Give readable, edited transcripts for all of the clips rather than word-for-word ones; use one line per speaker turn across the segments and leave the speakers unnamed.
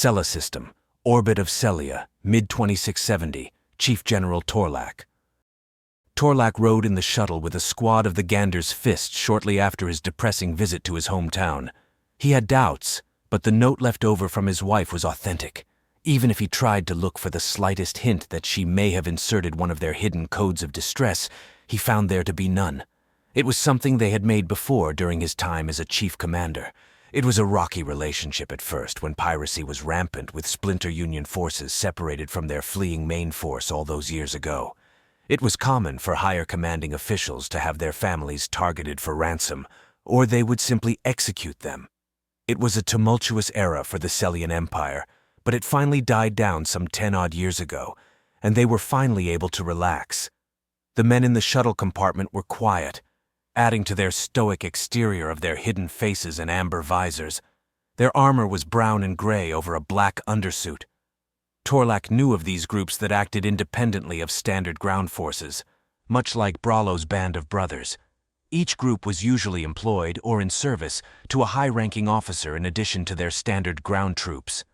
Cella System, Orbit of Celia, mid-2670, Chief General Torlak. Torlak rode in the shuttle with a squad of the Gander's Fist shortly after his depressing visit to his hometown. He had doubts, but the note left over from his wife was authentic, even if he tried to look for the slightest hint that she may have inserted one of their hidden codes of distress. He found there to be none. It was something they had made before during his time as a chief commander. It was a rocky relationship at first when piracy was rampant with splinter Union forces separated from their fleeing main force all those years ago. It was common for higher commanding officials to have their families targeted for ransom, or they would simply execute them. It was a tumultuous era for the Celian Empire, but it finally died down some 10-odd years ago, and they were finally able to relax. The men in the shuttle compartment were quiet, adding to their stoic exterior of their hidden faces and amber visors. Their armor was brown and gray over a black undersuit. Torlak knew of these groups that acted independently of standard ground forces, much like Bralo's band of brothers. Each group was usually employed or in service to a high-ranking officer in addition to their standard ground troops.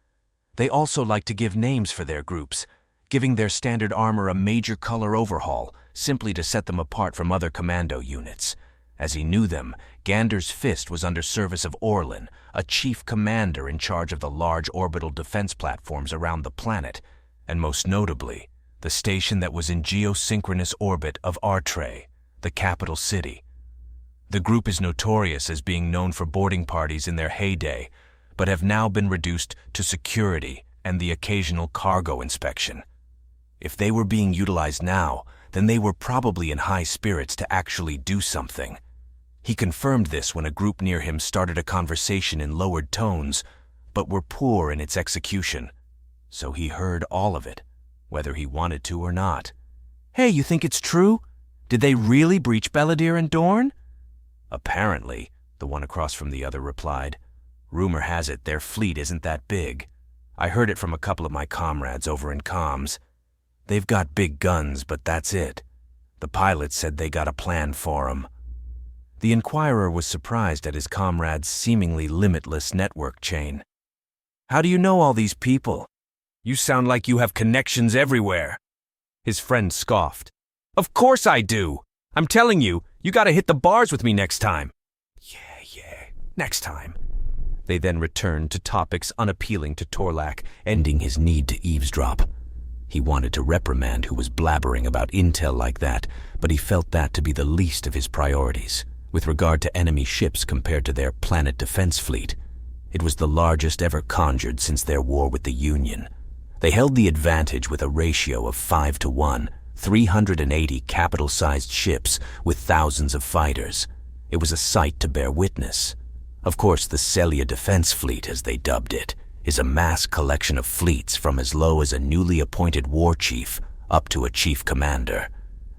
They also liked to give names for their groups, giving their standard armor a major color overhaul, simply to set them apart from other commando units. As he knew them, Gander's Fist was under service of Orin, a chief commander in charge of the large orbital defense platforms around the planet, and most notably, the station that was in geosynchronous orbit of Artre, the capital city. The group is notorious as being known for boarding parties in their heyday, but have now been reduced to security and the occasional cargo inspection. If they were being utilized now, then they were probably in high spirits to actually do something. He confirmed this when a group near him started a conversation in lowered tones, but were poor in its execution. So he heard all of it, whether he wanted to or not. "Hey, you think it's true? Did they really breach Belladere and Dorn?" "Apparently," the one across from the other replied. "Rumor has it their fleet isn't that big. I heard it from a couple of my comrades over in comms. They've got big guns, but that's it. The pilots said they got a plan for 'em." The Inquirer was surprised at his comrade's seemingly limitless network chain. "How do you know all these people? You sound like you have connections everywhere." His friend scoffed. "Of course I do. I'm telling you, you gotta hit the bars with me next time." Yeah, next time." They then returned to topics unappealing to Torlak, ending his need to eavesdrop. He wanted to reprimand who was blabbering about intel like that, but he felt that to be the least of his priorities. With regard to enemy ships compared to their planet defense fleet, it was the largest ever conjured since their war with the Union. They held the advantage with a ratio of 5-1, 380 capital-sized ships with thousands of fighters. It was a sight to bear witness. Of course, the Celia Defense Fleet, as they dubbed it, is a mass collection of fleets from as low as a newly appointed war chief up to a chief commander.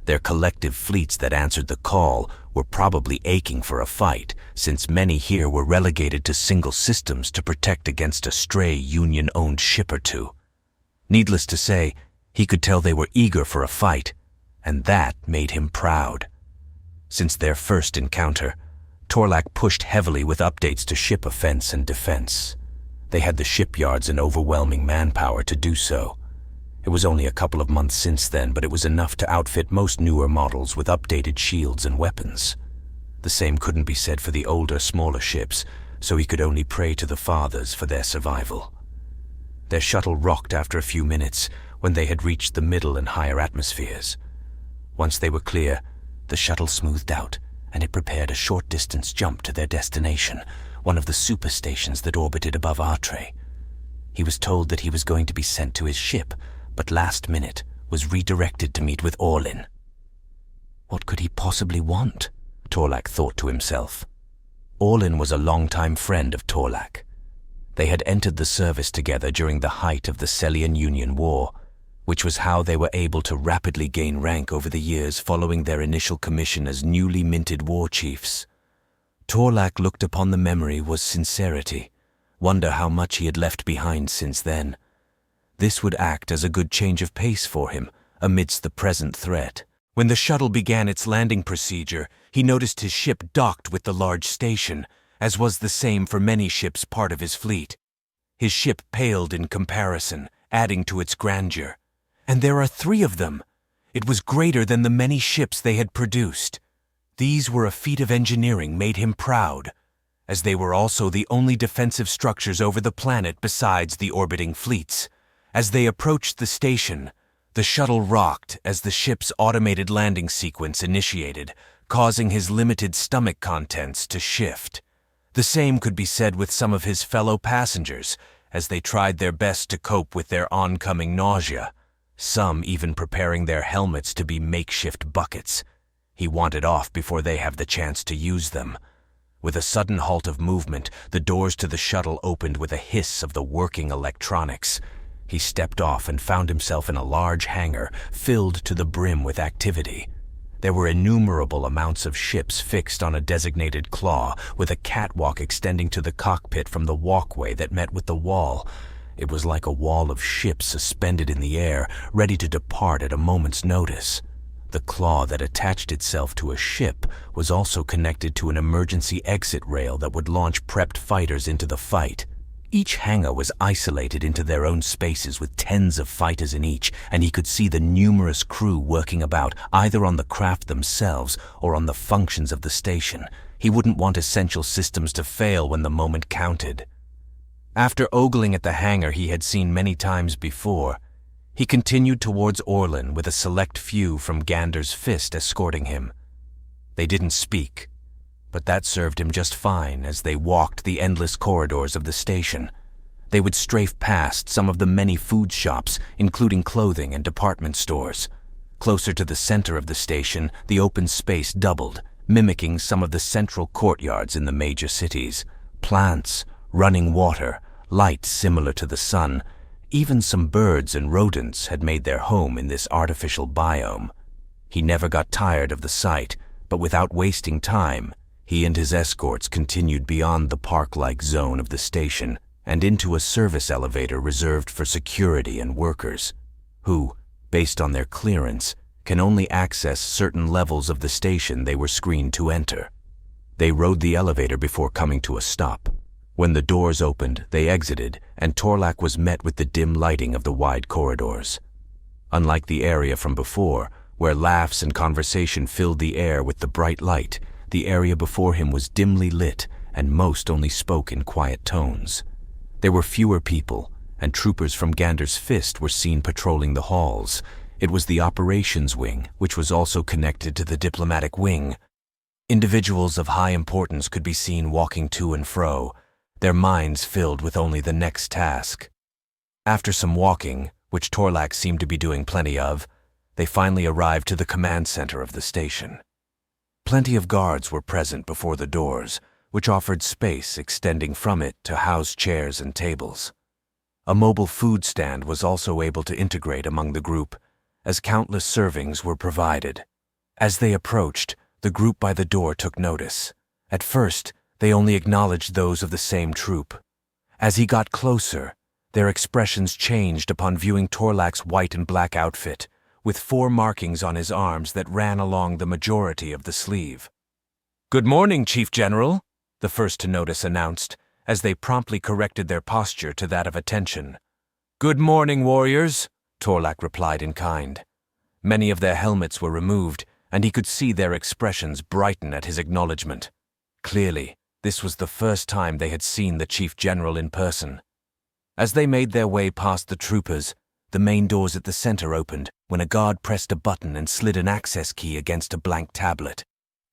Their collective fleets that answered the call were probably aching for a fight, since many here were relegated to single systems to protect against a stray Union-owned ship or two. Needless to say, he could tell they were eager for a fight, and that made him proud. Since their first encounter, Torlak pushed heavily with updates to ship offense and defense. They had the shipyards and overwhelming manpower to do so. It was only a couple of months since then, but it was enough to outfit most newer models with updated shields and weapons. The same couldn't be said for the older, smaller ships, so he could only pray to the fathers for their survival. Their shuttle rocked after a few minutes when they had reached the middle and higher atmospheres. Once they were clear, the shuttle smoothed out, and it prepared a short-distance jump to their destination, one of the superstations that orbited above Artre. He was told that he was going to be sent to his ship, but last minute was redirected to meet with Orin. What could he possibly want? Torlak thought to himself. Orin was a longtime friend of Torlak. They had entered the service together during the height of the Celian Union War, which was how they were able to rapidly gain rank over the years following their initial commission as newly minted war chiefs. Torlak looked upon the memory with sincerity, wonder how much he had left behind since then. This would act as a good change of pace for him amidst the present threat. When the shuttle began its landing procedure, he noticed his ship docked with the large station, as was the same for many ships part of his fleet. His ship paled in comparison, adding to its grandeur. And there are 3 of them. It was greater than the many ships they had produced. These were a feat of engineering made him proud, as they were also the only defensive structures over the planet besides the orbiting fleets. As they approached the station, the shuttle rocked as the ship's automated landing sequence initiated, causing his limited stomach contents to shift. The same could be said with some of his fellow passengers, as they tried their best to cope with their oncoming nausea, some even preparing their helmets to be makeshift buckets. He wanted off before they have the chance to use them. With a sudden halt of movement, the doors to the shuttle opened with a hiss of the working electronics. He stepped off and found himself in a large hangar filled to the brim with activity. There were innumerable amounts of ships fixed on a designated claw, with a catwalk extending to the cockpit from the walkway that met with the wall. It was like a wall of ships suspended in the air, ready to depart at a moment's notice. The claw that attached itself to a ship was also connected to an emergency exit rail that would launch prepped fighters into the fight. Each hangar was isolated into their own spaces with tens of fighters in each, and he could see the numerous crew working about, either on the craft themselves or on the functions of the station. He wouldn't want essential systems to fail when the moment counted. After ogling at the hangar he had seen many times before, he continued towards Orlin with a select few from Gander's Fist escorting him. They didn't speak, but that served him just fine as they walked the endless corridors of the station. They would strafe past some of the many food shops, including clothing and department stores. Closer to the center of the station, the open space doubled, mimicking some of the central courtyards in the major cities. Plants, running water, light similar to the sun. Even some birds and rodents had made their home in this artificial biome. He never got tired of the sight, but without wasting time, he and his escorts continued beyond the park-like zone of the station and into a service elevator reserved for security and workers, who, based on their clearance, can only access certain levels of the station they were screened to enter. They rode the elevator before coming to a stop. When the doors opened, they exited, and Torlak was met with the dim lighting of the wide corridors. Unlike the area from before, where laughs and conversation filled the air with the bright light, the area before him was dimly lit, and most only spoke in quiet tones. There were fewer people, and troopers from Gander's Fist were seen patrolling the halls. It was the operations wing, which was also connected to the diplomatic wing. Individuals of high importance could be seen walking to and fro, their minds filled with only the next task. After some walking, which Torlak seemed to be doing plenty of, they finally arrived to the command center of the station. Plenty of guards were present before the doors, which offered space extending from it to house chairs and tables. A mobile food stand was also able to integrate among the group, as countless servings were provided. As they approached, the group by the door took notice. At first, they only acknowledged those of the same troop. As he got closer, their expressions changed upon viewing Torlak's white and black outfit, with 4 markings on his arms that ran along the majority of the sleeve. "Good morning, Chief General," the first to notice announced, as they promptly corrected their posture to that of attention. "Good morning, warriors," Torlak replied in kind. Many of their helmets were removed, and he could see their expressions brighten at his acknowledgement. Clearly, this was the first time they had seen the Chief General in person. As they made their way past the troopers, the main doors at the center opened when a guard pressed a button and slid an access key against a blank tablet.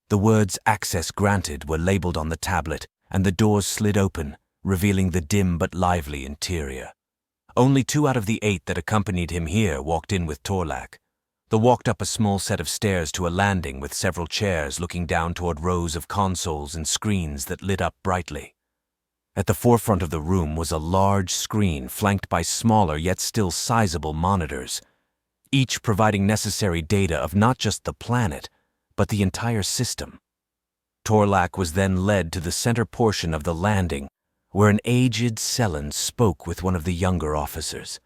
The words "Access Granted" were labeled on the tablet, and the doors slid open, revealing the dim but lively interior. Only 2 out of the 8 that accompanied him here walked in with Torlak. They walked up a small set of stairs to a landing with several chairs looking down toward rows of consoles and screens that lit up brightly. At the forefront of the room was a large screen flanked by smaller yet still sizable monitors, each providing necessary data of not just the planet, but the entire system. Torlak was then led to the center portion of the landing, where an aged Sellan spoke with one of the younger officers.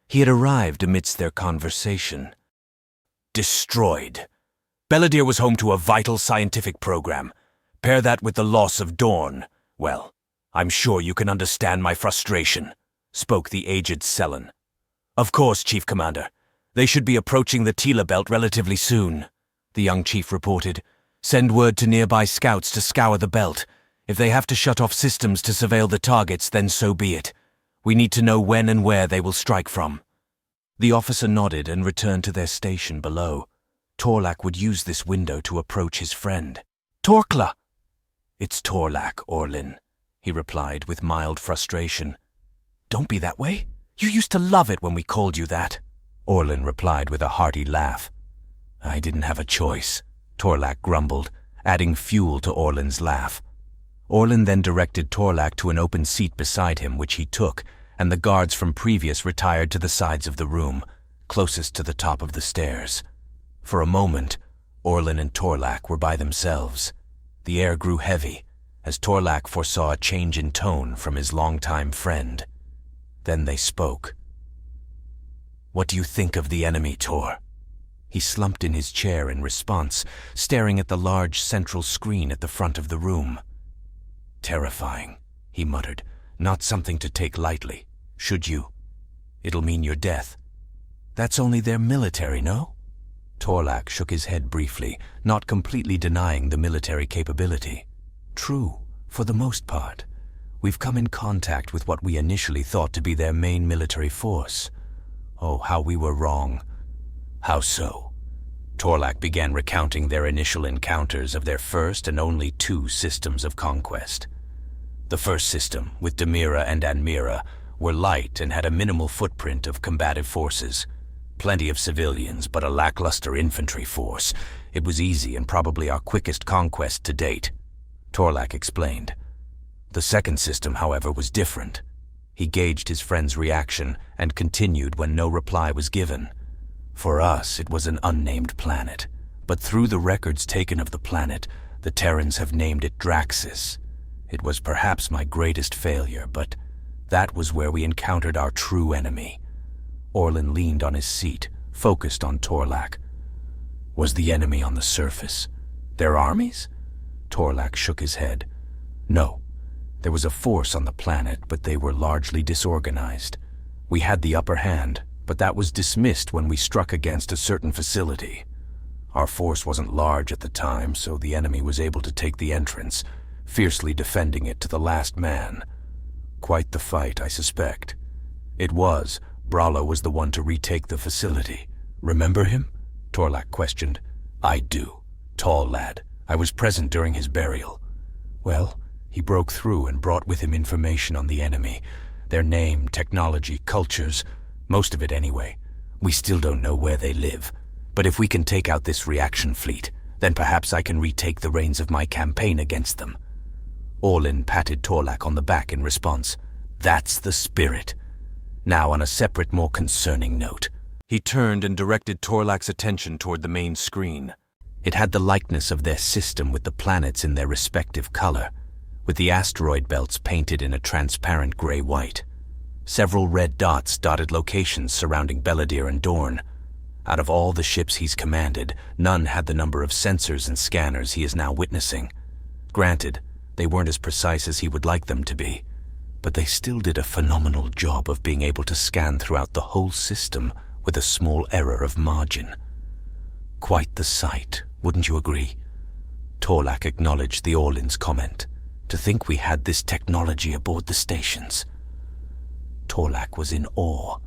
He had arrived amidst their conversation. "Destroyed. Belladere was home to a vital scientific program. Pair that with the loss of Dorn. Well, "I'm sure you can understand my frustration," spoke the aged Selen. "Of course, Chief Commander. They should be approaching the Tila Belt relatively soon," the young chief reported. "Send word to nearby scouts to scour the belt. If they have to shut off systems to surveil the targets, then so be it. We need to know when and where they will strike from." The officer nodded and returned to their station below. Torlak would use this window to approach his friend. "Torkla!" "It's Torlak, Orlin," he replied with mild frustration. "Don't be that way. You used to love it when we called you that," Orlin replied with a hearty laugh. "I didn't have a choice," Torlak grumbled, adding fuel to Orlin's laugh. Orlin then directed Torlak to an open seat beside him, which he took, and the guards from previous retired to the sides of the room, closest to the top of the stairs. For a moment, Orlin and Torlak were by themselves. The air grew heavy, as Torlak foresaw a change in tone from his longtime friend. Then they spoke. "What do you think of the enemy, Tor?" He slumped in his chair in response, staring at the large central screen at the front of the room. "Terrifying," he muttered. "Not something to take lightly, should you? It'll mean your death." "That's only their military, no?" Torlak shook his head briefly, not completely denying the military capability. "True, for the most part. We've come in contact with what we initially thought to be their main military force. Oh, how we were wrong." "How so?" Torlak began recounting their initial encounters of their first and only 2 systems of conquest. The first system, with Demira and Anmira, were light and had a minimal footprint of combative forces. Plenty of civilians, but a lackluster infantry force. It was easy and probably our quickest conquest to date, Torlak explained. The second system, however, was different. He gauged his friend's reaction and continued when no reply was given. "For us, it was an unnamed planet, but through the records taken of the planet, the Terrans have named it Draxis. It was perhaps my greatest failure, but that was where we encountered our true enemy." Orlin leaned on his seat, focused on Torlak. "Was the enemy on the surface? Their armies?" Torlak shook his head. "No. There was a force on the planet, but they were largely disorganized. We had the upper hand, but that was dismissed when we struck against a certain facility. Our force wasn't large at the time, so the enemy was able to take the entrance, fiercely defending it to the last man. Quite the fight, I suspect. It was. Brala was the one to retake the facility. Remember him?" Torlak questioned. "I do. Tall lad. I was present during his burial. Well, he broke through and brought with him information on the enemy. Their name, technology, cultures, most of it anyway. We still don't know where they live. But if we can take out this reaction fleet, then perhaps I can retake the reins of my campaign against them." Orlin patted Torlak on the back in response. "That's the spirit. Now on a separate, more concerning note." He turned and directed Torlak's attention toward the main screen. It had the likeness of their system with the planets in their respective color, with the asteroid belts painted in a transparent gray-white. Several red dots dotted locations surrounding Belladere and Dorn. Out of all the ships he's commanded, none had the number of sensors and scanners he is now witnessing. Granted, they weren't as precise as he would like them to be, but they still did a phenomenal job of being able to scan throughout the whole system with a small error of margin. Quite the sight, wouldn't you agree? Torlak acknowledged the Orlin's comment. To think we had this technology aboard the stations. Torlak was in awe.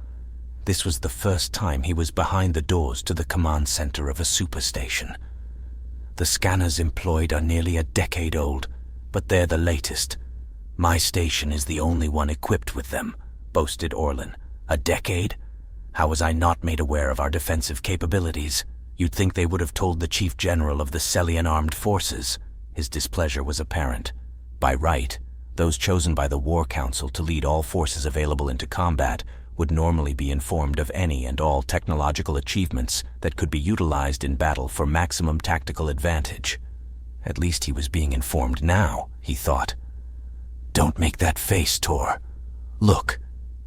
This was the first time he was behind the doors to the command center of a superstation. The scanners employed are nearly a decade old, but they're the latest. My station is the only one equipped with them, boasted Orlin. A decade? How was I not made aware of our defensive capabilities? You'd think they would have told the Chief General of the Celian Armed Forces. His displeasure was apparent. By right, those chosen by the War Council to lead all forces available into combat would normally be informed of any and all technological achievements that could be utilized in battle for maximum tactical advantage. At least he was being informed now, he thought. Don't make that face, Tor. Look.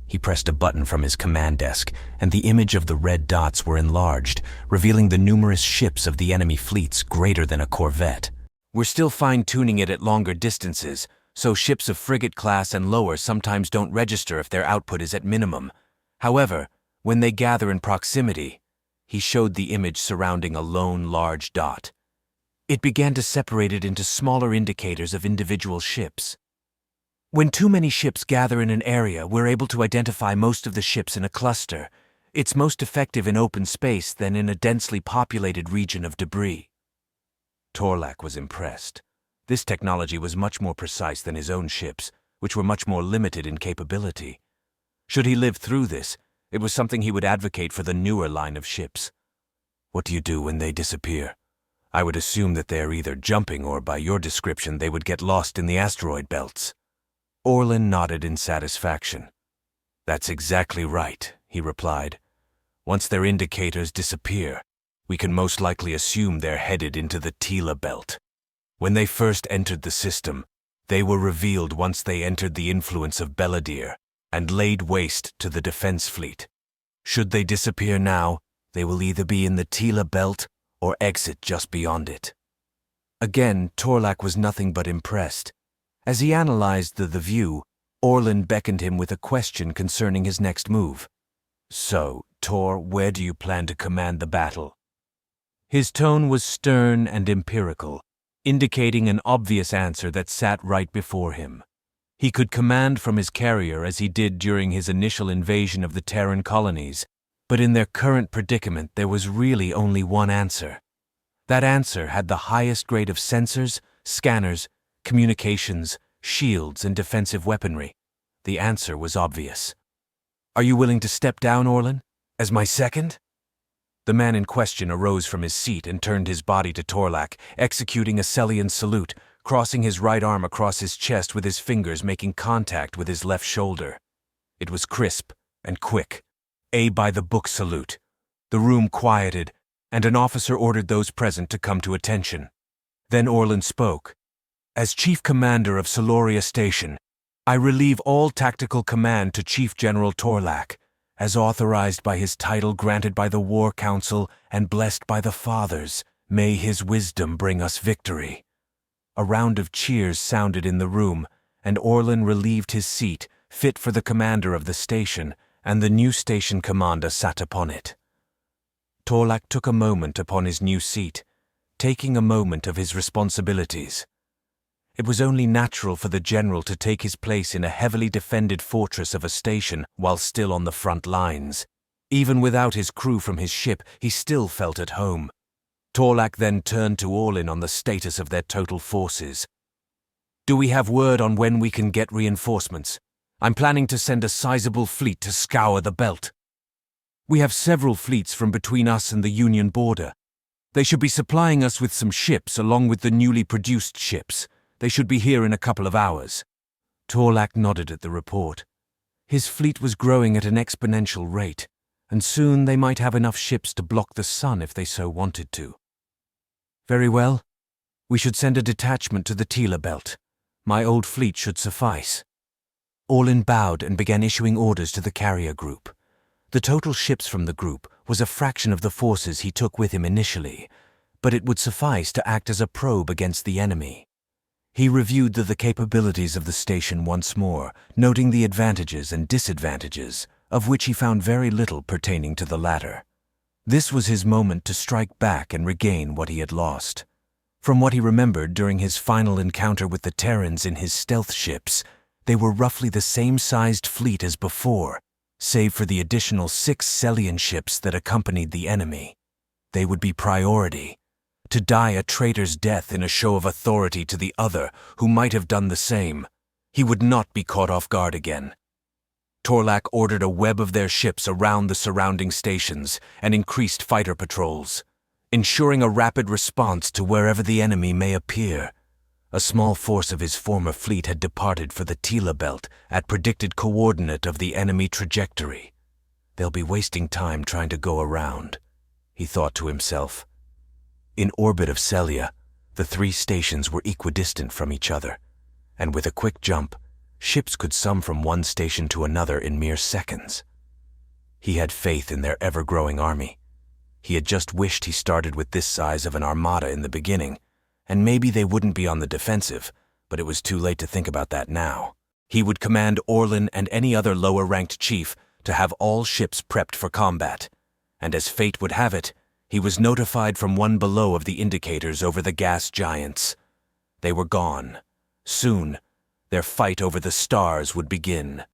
He pressed a button from his command desk, and the image of the red dots were enlarged, revealing the numerous ships of the enemy fleets greater than a corvette. We're still fine-tuning it at longer distances, so ships of frigate class and lower sometimes don't register if their output is at minimum. However, when they gather in proximity, he showed the image surrounding a lone large dot. It began to separate it into smaller indicators of individual ships. When too many ships gather in an area, we're able to identify most of the ships in a cluster. It's most effective in open space than in a densely populated region of debris. Torlak was impressed. This technology was much more precise than his own ships, which were much more limited in capability. Should he live through this, it was something he would advocate for the newer line of ships. What do you do when they disappear? I would assume that they are either jumping or, by your description, they would get lost in the asteroid belts. Orlin nodded in satisfaction. That's exactly right, he replied. Once their indicators disappear, we can most likely assume they're headed into the Tila belt. When they first entered the system, they were revealed once they entered the influence of Belladere and laid waste to the defense fleet. Should they disappear now, they will either be in the Tila belt or exit just beyond it. Again, Torlak was nothing but impressed. As he analyzed the view, Orlin beckoned him with a question concerning his next move. So, Tor, where do you plan to command the battle? His tone was stern and empirical, indicating an obvious answer that sat right before him. He could command from his carrier as he did during his initial invasion of the Terran colonies, but in their current predicament there was really only one answer. That answer had the highest grade of sensors, scanners, communications, shields, and defensive weaponry. The answer was obvious. Are you willing to step down, Orlin? As my second? The man in question arose from his seat and turned his body to Torlak, executing a Celian salute, crossing his right arm across his chest with his fingers making contact with his left shoulder. It was crisp and quick. A by-the-book salute. The room quieted, and an officer ordered those present to come to attention. Then Orlin spoke. As Chief Commander of Soloria Station, I relieve all tactical command to Chief General Torlak, as authorized by his title granted by the War Council and blessed by the Fathers. May his wisdom bring us victory. A round of cheers sounded in the room, and Orlin relieved his seat, fit for the commander of the station, and the new station commander sat upon it. Torlak took a moment upon his new seat, taking a moment of his responsibilities. It was only natural for the general to take his place in a heavily defended fortress of a station while still on the front lines. Even without his crew from his ship, he still felt at home. Torlak then turned to Orlin on the status of their total forces. Do we have word on when we can get reinforcements? I'm planning to send a sizable fleet to scour the belt. We have several fleets from between us and the Union border. They should be supplying us with some ships along with the newly produced ships. They should be here in a couple of hours. Torlak nodded at the report. His fleet was growing at an exponential rate, and soon they might have enough ships to block the sun if they so wanted to. Very well. We should send a detachment to the Tila belt. My old fleet should suffice. Orlin bowed and began issuing orders to the carrier group. The total ships from the group was a fraction of the forces he took with him initially, but it would suffice to act as a probe against the enemy. He reviewed the capabilities of the station once more, noting the advantages and disadvantages, of which he found very little pertaining to the latter. This was his moment to strike back and regain what he had lost. From what he remembered during his final encounter with the Terrans in his stealth ships, they were roughly the same sized fleet as before, save for the additional 6 Celian ships that accompanied the enemy. They would be priority. To die a traitor's death in a show of authority to the other who might have done the same. He would not be caught off guard again. Torlak ordered a web of their ships around the surrounding stations and increased fighter patrols, ensuring a rapid response to wherever the enemy may appear. A small force of his former fleet had departed for the Tila belt at predicted coordinate of the enemy trajectory. They'll be wasting time trying to go around, he thought to himself. In orbit of Celia, the 3 stations were equidistant from each other, and with a quick jump, ships could sum from one station to another in mere seconds. He had faith in their ever-growing army. He had just wished he started with this size of an armada in the beginning, and maybe they wouldn't be on the defensive, But it was too late to think about that now. He would command Orlin and any other lower-ranked chief to have all ships prepped for combat. And as fate would have it, he was notified from one below of the indicators over the gas giants. They were gone. Soon, their fight over the stars would begin.